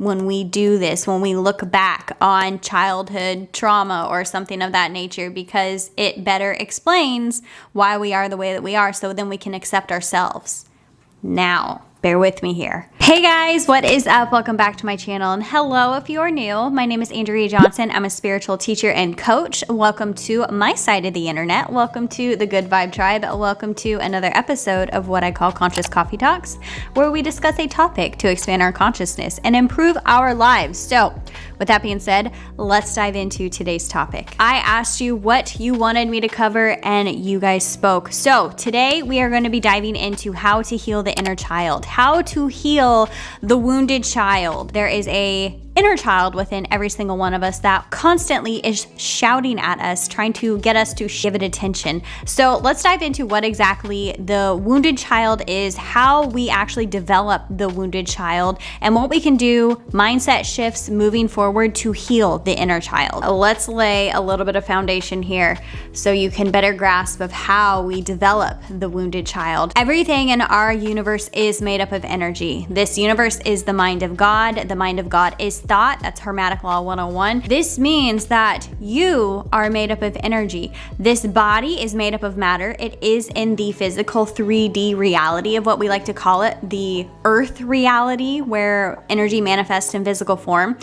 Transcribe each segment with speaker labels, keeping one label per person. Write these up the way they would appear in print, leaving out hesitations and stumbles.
Speaker 1: when we do this, when we look back on childhood trauma or something of that nature, because it better explains why we are the way that we are, so then we can accept ourselves. Now, bear with me here. Hey guys, what is up? Welcome back to my channel, and hello if you are new. My name is Andrea Johnson. I'm a spiritual teacher and coach. Welcome to my side of the internet. Welcome to the Good Vibe Tribe. Welcome to another episode of what I call Conscious Coffee Talks, where we discuss a topic to expand our consciousness and improve our lives. So, with that being said, let's dive into today's topic. I asked you what you wanted me to cover, and you guys spoke. So today we are going to be diving into how to heal the inner child, how to heal the wounded child. There is a inner child within every single one of us that constantly is shouting at us, trying to get us to give it attention. So let's dive into what exactly the wounded child is, how we actually develop the wounded child, and what we can do, mindset shifts moving forward to heal the inner child. Let's lay a little bit of foundation here so you can better grasp of how we develop the wounded child. Everything in our universe is made up of energy. This universe is the mind of God. The mind of God is thought. That's Hermetic Law 101. This means that you are made up of energy. This body is made up of matter. It is in the physical 3D reality of what we like to call it, the earth reality, where energy manifests in physical form.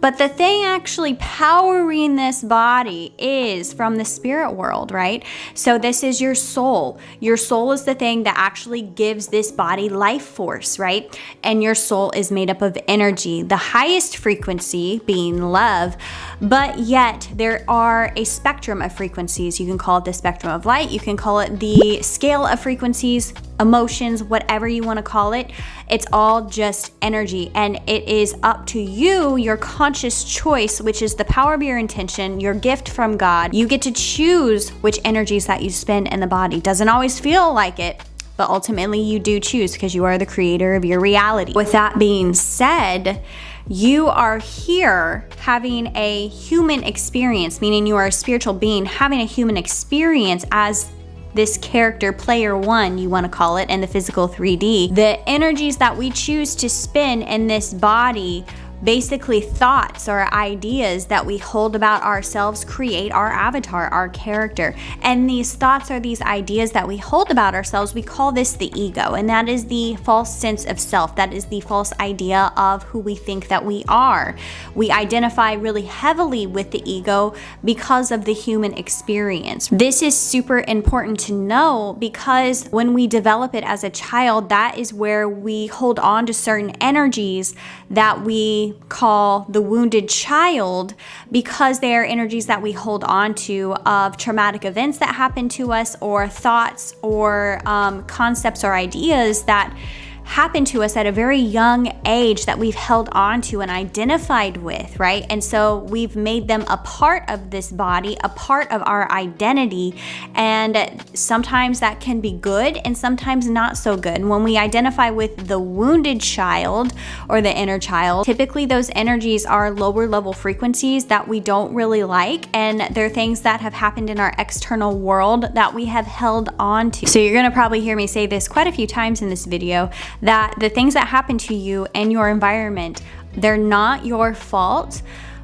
Speaker 1: But the thing actually powering this body is from the spirit world, right? So this is your soul. Your soul is the thing that actually gives this body life force, right? And your soul is made up of energy, the highest frequency being love, but yet there are a spectrum of frequencies. You can call it the spectrum of light. You can call it the scale of frequencies, emotions, whatever you want to call it. It's all just energy, and it is up to you, your conscious choice, which is the power of your intention, your gift from God. You get to choose which energies that you spend in the body. Doesn't always feel like it, but ultimately you do choose, because you are the creator of your reality. With that being said, you are here having a human experience, meaning you are a spiritual being having a human experience as this character, player one, you want to call it, in the physical 3D. The energies that we choose to spin in this body, basically thoughts or ideas that we hold about ourselves, create our avatar, our character. And these thoughts or these ideas that we hold about ourselves, we call this the ego. And that is the false sense of self. That is the false idea of who we think that we are. We identify really heavily with the ego because of the human experience. This is super important to know, because when we develop it as a child, that is where we hold on to certain energies that we call the wounded child, because they are energies that we hold on to of traumatic events that happen to us, or thoughts or concepts or ideas that happened to us at a very young age that we've held on to and identified with, right? And so we've made them a part of this body, a part of our identity. And sometimes that can be good and sometimes not so good. When we identify with the wounded child or the inner child, typically those energies are lower level frequencies that we don't really like. And they're things that have happened in our external world that we have held on to. So you're gonna probably hear me say this quite a few times in this video, that the things that happen to you and your environment, they're not your fault,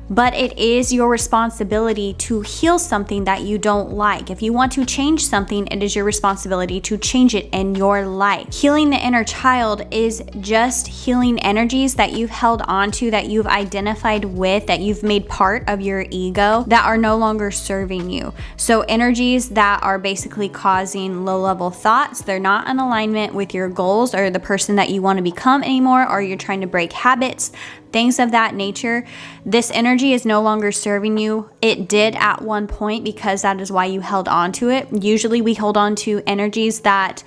Speaker 1: but it is your responsibility to heal something that you don't like. If you want to change something, it is your responsibility to change it in your life. Healing the inner child is just healing energies that you've held on to, that you've identified with, that you've made part of your ego, that are no longer serving you. So energies that are basically causing low-level thoughts, they're not in alignment with your goals or the person that you want to become anymore, or you're trying to break habits, things of that nature. This energy is no longer serving you. It did at one point, because that is why you held on to it. Usually we hold on to energies that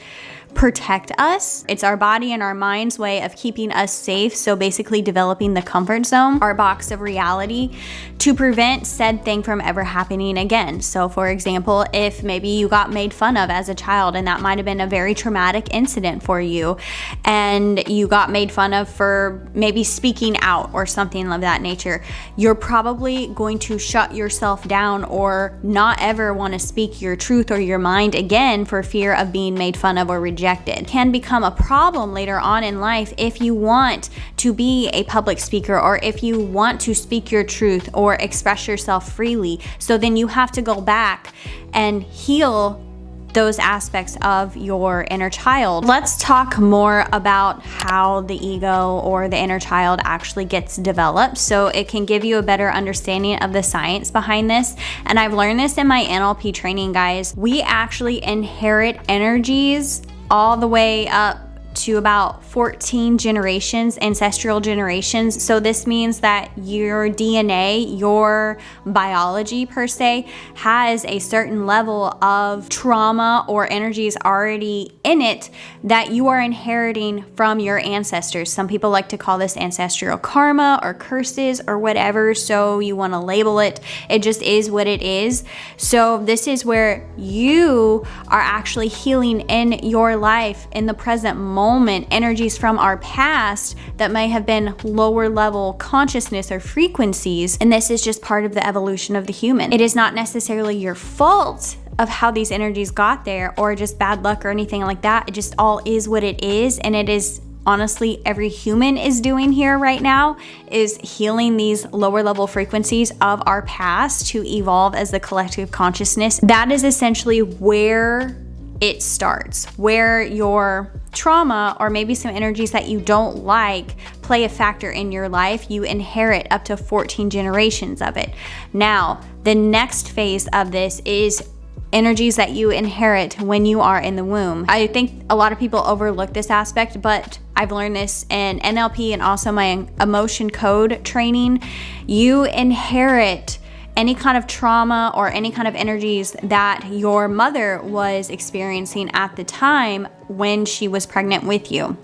Speaker 1: protect us. It's our body and our mind's way of keeping us safe. So basically developing the comfort zone, our box of reality, to prevent said thing from ever happening again. So for example, if maybe you got made fun of as a child, and that might have been a very traumatic incident for you, and you got made fun of for maybe speaking out or something of that nature, you're probably going to shut yourself down or not ever want to speak your truth or your mind again for fear of being made fun of or rejected. rejected. It can become a problem later on in life if you want to be a public speaker, or if you want to speak your truth or express yourself freely. So then you have to go back and heal those aspects of your inner child. Let's talk more about how the ego or the inner child actually gets developed, so it can give you a better understanding of the science behind this. And I've learned this in my NLP training, guys. We actually inherit energies all the way up to about 14 generations, ancestral generations. So this means that your DNA, your biology per se, has a certain level of trauma or energies already in it that you are inheriting from your ancestors. Some people like to call this ancestral karma or curses or whatever, so you want to label it. It just is what it is. So this is where you are actually healing in your life in the present moment energies from our past that may have been lower level consciousness or frequencies, and this is just part of the evolution of the human. It is not necessarily your fault of how these energies got there, or just bad luck or anything like that. It just all is what it is, and it is honestly every human is doing here right now, is healing these lower level frequencies of our past to evolve as the collective consciousness. That is essentially where it starts, where your trauma or maybe some energies that you don't like play a factor in your life. You inherit up to 14 generations of it. Now, the next phase of this is energies that you inherit when you are in the womb. I think a lot of people overlook this aspect, but I've learned this in NLP and also my emotion code training. You inherit any kind of trauma or any kind of energies that your mother was experiencing at the time when she was pregnant with you.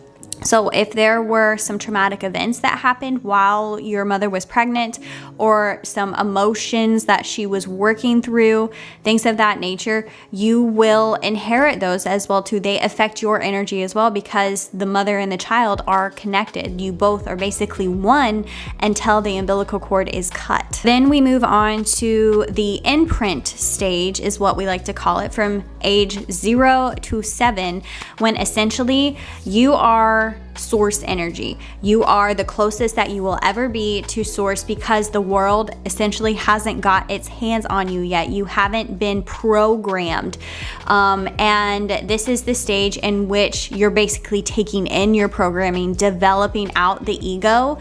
Speaker 1: So if there were some traumatic events that happened while your mother was pregnant, or some emotions that she was working through, things of that nature, you will inherit those as well too. They affect your energy as well, because the mother and the child are connected. You both are basically one until the umbilical cord is cut. Then we move on to the imprint stage, is what we like to call it, from age 0 to 7, when essentially you are source energy. You are the closest that you will ever be to source, because the world essentially hasn't got its hands on you yet. You haven't been programmed. And this is the stage in which you're basically taking in your programming, developing out the ego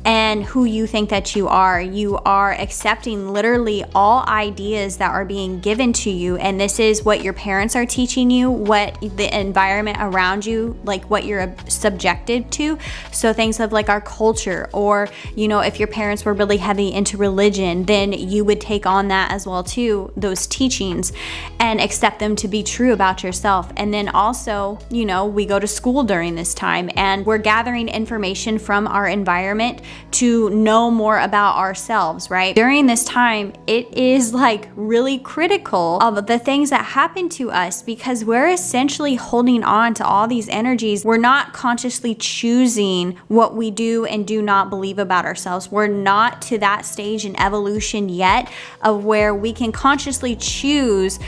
Speaker 1: and who you think that you are. You are accepting literally all ideas that are being given to you, and this is what your parents are teaching you, what the environment around you, like what you're subjected to. So things of like our culture, or if your parents were really heavy into religion, then you would take on that as well too, those teachings, and accept them to be true about yourself. And then also, we go to school during this time, and we're gathering information from our environment to know more about ourselves, right? During this time, it is like really critical of the things that happen to us, because we're essentially holding on to all these energies. We're not consciously choosing what we do and do not believe about ourselves. We're not to that stage in evolution yet of where we can consciously choose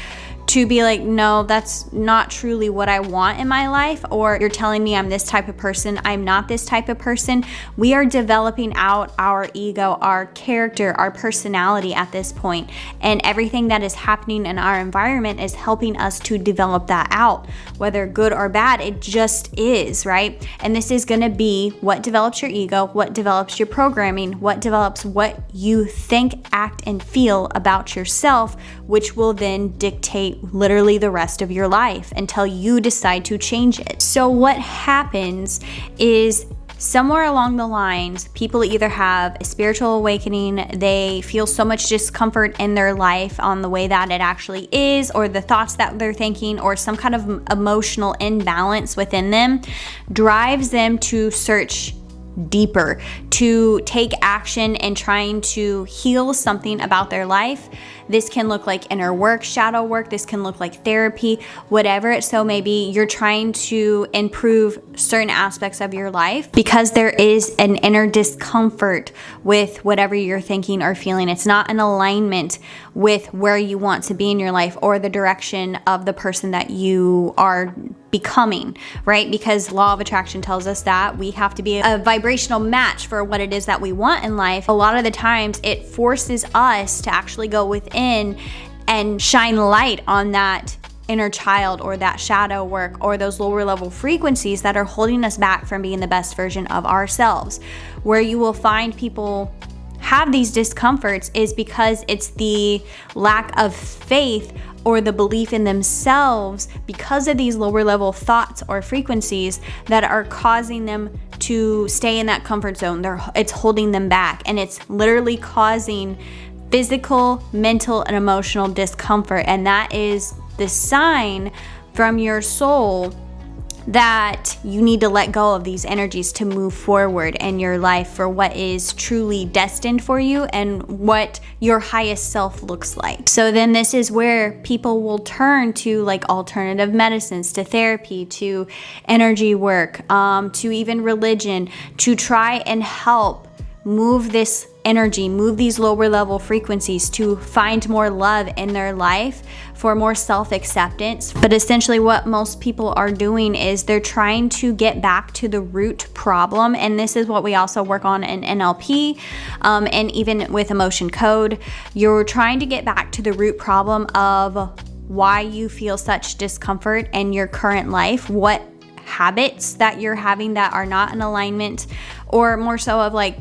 Speaker 1: to be like, no, that's not truly what I want in my life, or you're telling me I'm this type of person, I'm not this type of person. We are developing out our ego, our character, our personality at this point, and everything that is happening in our environment is helping us to develop that out, whether good or bad. It just is, right? And this is going to be what develops your ego, what develops your programming, what develops what you think, act, and feel about yourself, which will then dictate literally the rest of your life until you decide to change it. So what happens is, somewhere along the lines, people either have a spiritual awakening, they feel so much discomfort in their life on the way that it actually is, or the thoughts that they're thinking, or some kind of emotional imbalance within them drives them to search deeper, to take action and trying to heal something about their life. This can look like inner work, shadow work. This can look like therapy, whatever it so may be. You're trying to improve certain aspects of your life because there is an inner discomfort with whatever you're thinking or feeling. It's not in alignment with where you want to be in your life or the direction of the person that you are becoming, right? Because law of attraction tells us that we have to be a vibrational match for what it is that we want in life. A lot of the times it forces us to actually go within and shine light on that inner child or that shadow work or those lower level frequencies that are holding us back from being the best version of ourselves. Where you will find people have these discomforts is because it's the lack of faith or the belief in themselves because of these lower level thoughts or frequencies that are causing them to stay in that comfort zone. It's holding them back, and it's literally causing physical, mental, and emotional discomfort. And that is the sign from your soul that you need to let go of these energies to move forward in your life for what is truly destined for you and what your highest self looks like. So then this is where people will turn to like alternative medicines, to therapy, to energy work, to even religion, to try and help move this energy, move these lower level frequencies to find more love in their life, for more self-acceptance. But essentially what most people are doing is they're trying to get back to the root problem. And this is what we also work on in NLP, and even with emotion code. You're trying to get back to the root problem of why you feel such discomfort in your current life, what habits that you're having that are not in alignment, or more so of like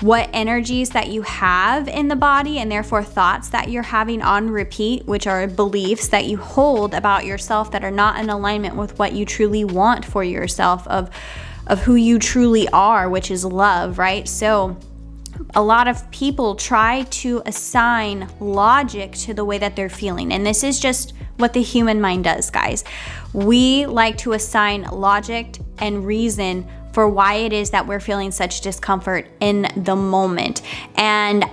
Speaker 1: what energies that you have in the body, and therefore thoughts that you're having on repeat, which are beliefs that you hold about yourself that are not in alignment with what you truly want for yourself, of who you truly are, which is love, right? So a lot of people try to assign logic to the way that they're feeling. And this is just what the human mind does, guys. We like to assign logic and reason for why it is that we're feeling such discomfort in the moment. And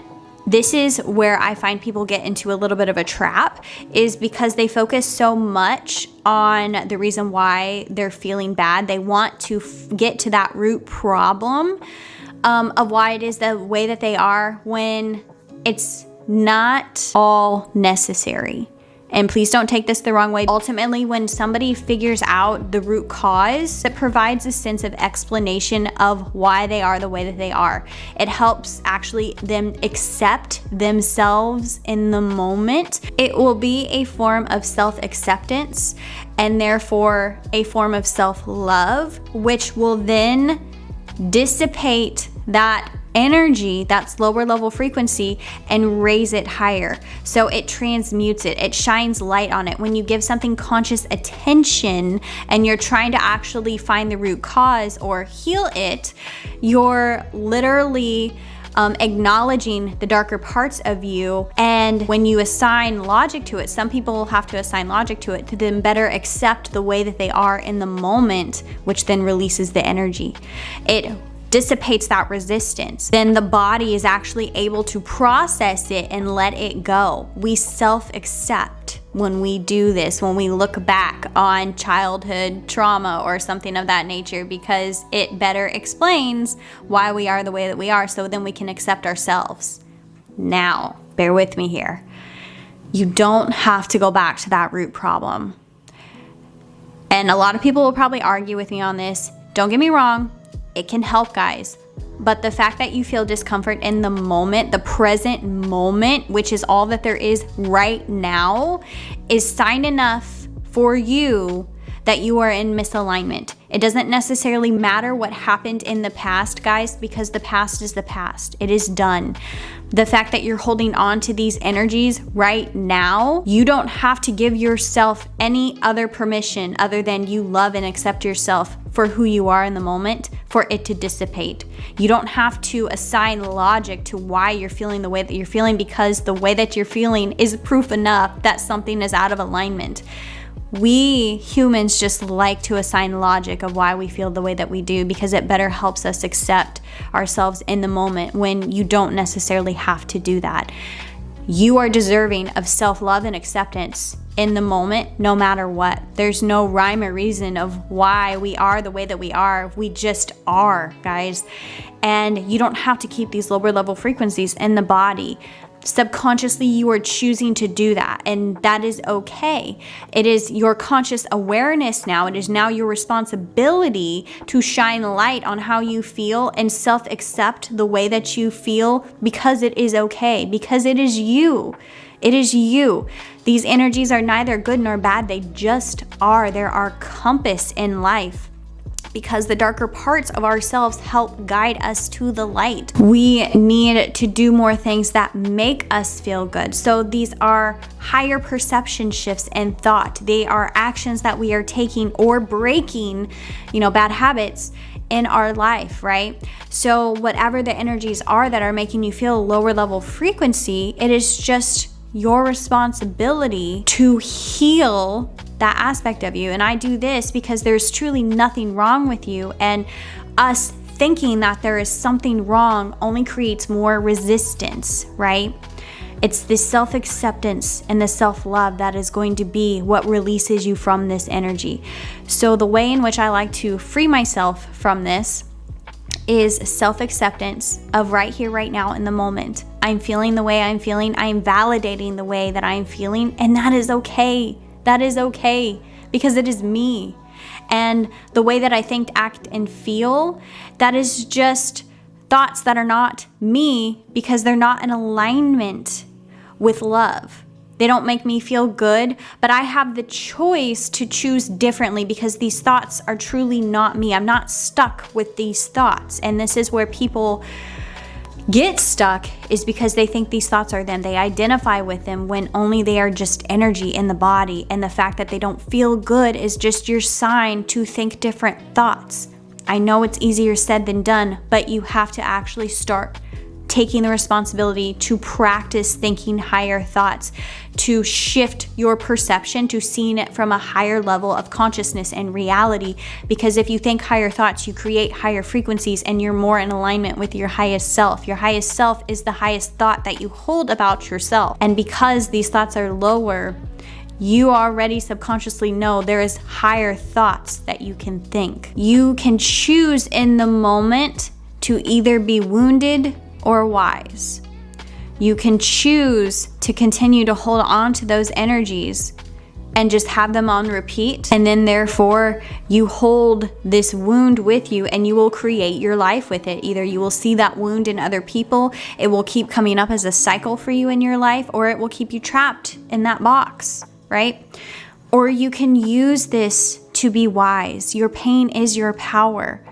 Speaker 1: this is where I find people get into a little bit of a trap, is because they focus so much on the reason why they're feeling bad. They want to get to that root problem of why it is the way that they are, when it's not all necessary. And please don't take this the wrong way. Ultimately, when somebody figures out the root cause, it provides a sense of explanation of why they are the way that they are. It helps actually them accept themselves in the moment. It will be a form of self-acceptance and therefore a form of self-love, which will then dissipate that energy, that's lower level frequency, and raise it higher. So it transmutes it, it shines light on it. When you give something conscious attention and you're trying to actually find the root cause or heal it, you're literally acknowledging the darker parts of you. And when you assign logic to it, some people have to assign logic to it to then better accept the way that they are in the moment, which then releases the energy. It dissipates that resistance. Then the body is actually able to process it and let it go. We self-accept when we do this, when we look back on childhood trauma or something of that nature, because it better explains why we are the way that we are, so then we can accept ourselves. Now, bear with me here. You don't have to go back to that root problem. And a lot of people will probably argue with me on this. Don't get me wrong. It can help, guys. But the fact that you feel discomfort in the moment, the present moment, which is all that there is right now, is sign enough for you that you are in misalignment. It doesn't necessarily matter what happened in the past, guys, because the past is the past. It is done. The fact that you're holding on to these energies right now, you don't have to give yourself any other permission other than you love and accept yourself for who you are in the moment for it to dissipate. You don't have to assign logic to why you're feeling the way that you're feeling, because the way that you're feeling is proof enough that something is out of alignment. We humans just like to assign logic of why we feel the way that we do, because it better helps us accept ourselves in the moment, when you don't necessarily have to do that. You are deserving of self-love and acceptance in the moment, no matter what. There's no rhyme or reason of why we are the way that we are. We just are, guys. And you don't have to keep these lower level frequencies in the body. Subconsciously, you are choosing to do that, and that is okay. It is your conscious awareness now. It is now your responsibility to shine light on how you feel and self-accept the way that you feel, because it is okay, because it is you. It is you. These energies are neither good nor bad. They just are. They're our compass in life, because the darker parts of ourselves help guide us to the light. We need to do more things that make us feel good. So these are higher perception shifts in thought. They are actions that we are taking or breaking, bad habits in our life, right? So whatever the energies are that are making you feel a lower level frequency, it is just your responsibility to heal that aspect of you. And I do this because there's truly nothing wrong with you, and us thinking that there is something wrong only creates more resistance, right? It's the self-acceptance and the self-love that is going to be what releases you from this energy. So the way in which I like to free myself from this is self-acceptance of right here, right now, in the moment. I'm feeling the way I'm feeling. I'm validating the way that I'm feeling, and that is okay. That is okay, because it is me. And the way that I think, act, and feel, that is just thoughts that are not me, because they're not in alignment with love. They don't make me feel good, but I have the choice to choose differently, because these thoughts are truly not me. I'm not stuck with these thoughts. And this is where people get stuck, is because they think these thoughts are them. They identify with them when only they are just energy in the body. And the fact that they don't feel good is just your sign to think different thoughts. I know it's easier said than done, but you have to actually start taking the responsibility to practice thinking higher thoughts, to shift your perception to seeing it from a higher level of consciousness and reality. Because if you think higher thoughts, you create higher frequencies, and you're more in alignment with your highest self. Your highest self is the highest thought that you hold about yourself. And because these thoughts are lower, you already subconsciously know there is higher thoughts that you can think. You can choose in the moment to either be wounded or wise. You can choose to continue to hold on to those energies and just have them on repeat, and then therefore you hold this wound with you, and you will create your life with it. Either you will see that wound in other people, it will keep coming up as a cycle for you in your life, or it will keep you trapped in that box, right? Or you can use this to be wise. Your pain is your power.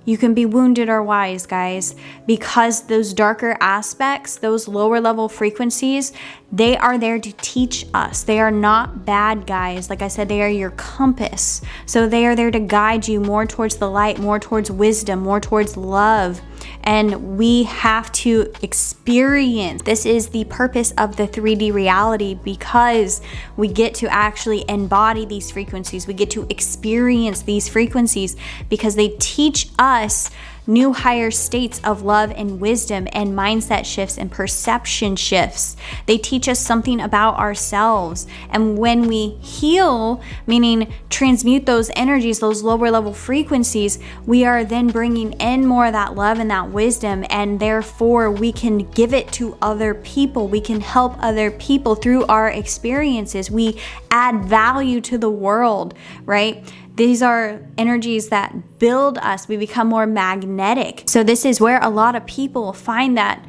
Speaker 1: You can be wounded or wise, guys, because those darker aspects, those lower level frequencies, they are there to teach us. They are not bad guys. Like I said, they are your compass. So they are there to guide you more towards the light, more towards wisdom, more towards love. And we have to experience. This is the purpose of the 3D reality, because we get to actually embody these frequencies. We get to experience these frequencies because they teach us new higher states of love and wisdom and mindset shifts and perception shifts. They teach us something about ourselves. And when we heal, meaning transmute those energies, those lower level frequencies, we are then bringing in more of that love and that wisdom, and therefore we can give it to other people. We can help other people through our experiences. We add value to the world, right? These are energies that build us. We become more magnetic. So this is where a lot of people find that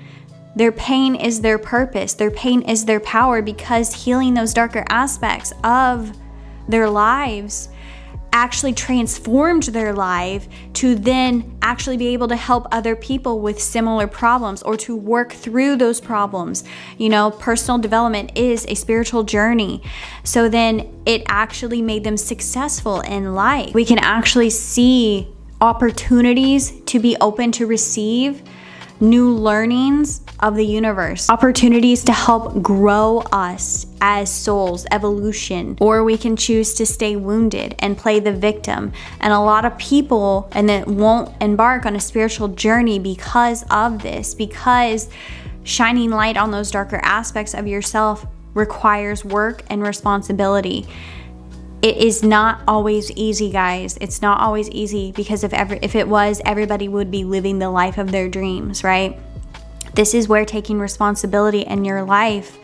Speaker 1: their pain is their purpose. Their pain is their power, because healing those darker aspects of their lives actually transformed their life to then actually be able to help other people with similar problems, or to work through those problems. Personal development is a spiritual journey. So then it actually made them successful in life. We can actually see opportunities to be open to receive new learnings of the universe, opportunities to help grow us as souls, evolution. Or we can choose to stay wounded and play the victim. And a lot of people won't embark on a spiritual journey because of this, because shining light on those darker aspects of yourself requires work and responsibility. It is not always easy, guys. It's not always easy, because if it was, everybody would be living the life of their dreams, right? This is where taking responsibility in your life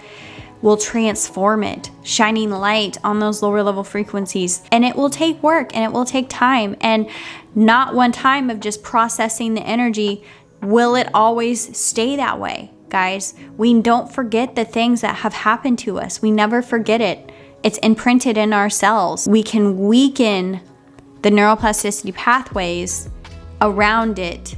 Speaker 1: will transform it, shining light on those lower level frequencies. And it will take work and it will take time, and not one time of just processing the energy will it always stay that way, guys. We don't forget the things that have happened to us. We never forget it. It's imprinted in our cells. We can weaken the neuroplasticity pathways around it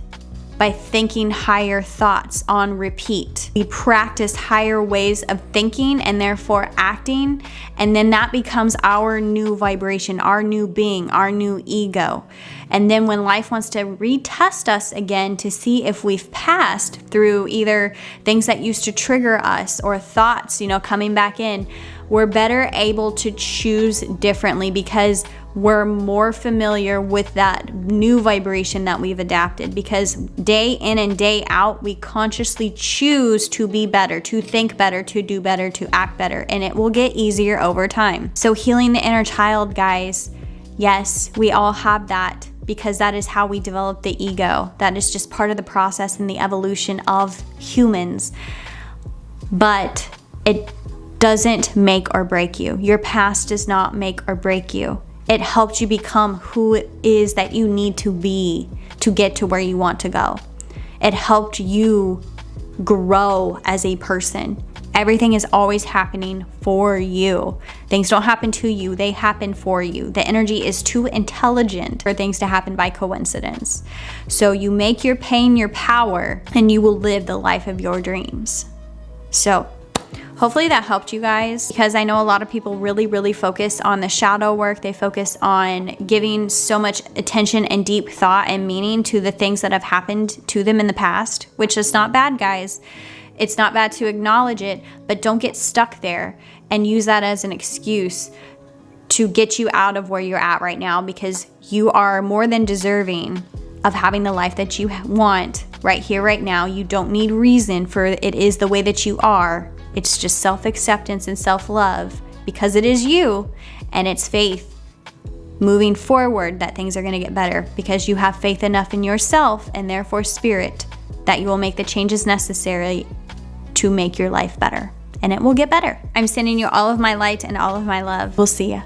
Speaker 1: by thinking higher thoughts on repeat. We practice higher ways of thinking and therefore acting, and then that becomes our new vibration, our new being, our new ego. And then when life wants to retest us again to see if we've passed through either things that used to trigger us or thoughts, coming back in, we're better able to choose differently because we're more familiar with that new vibration that we've adapted. Because day in and day out, we consciously choose to be better, to think better, to do better, to act better, and it will get easier over time. So healing the inner child, guys, yes, we all have that, because that is how we develop the ego. That is just part of the process and the evolution of humans. But it doesn't make or break you. Your past does not make or break you. It helped you become who it is that you need to be to get to where you want to go. It helped you grow as a person. Everything is always happening for you. Things don't happen to you, they happen for you. The energy is too intelligent for things to happen by coincidence. So you make your pain your power, and you will live the life of your dreams. So hopefully that helped you guys, because I know a lot of people really focus on the shadow work. They focus on giving so much attention and deep thought and meaning to the things that have happened to them in the past, which is not bad, guys. It's not bad to acknowledge it, but don't get stuck there and use that as an excuse to get you out of where you're at right now, because you are more than deserving of having the life that you want right here, right now. You don't need reason for it is the way that you are. It's just self-acceptance and self-love, because it is you, and it's faith moving forward that things are going to get better, because you have faith enough in yourself and therefore spirit that you will make the changes necessary to make your life better, and it will get better. I'm sending you all of my light and all of my love. We'll see ya.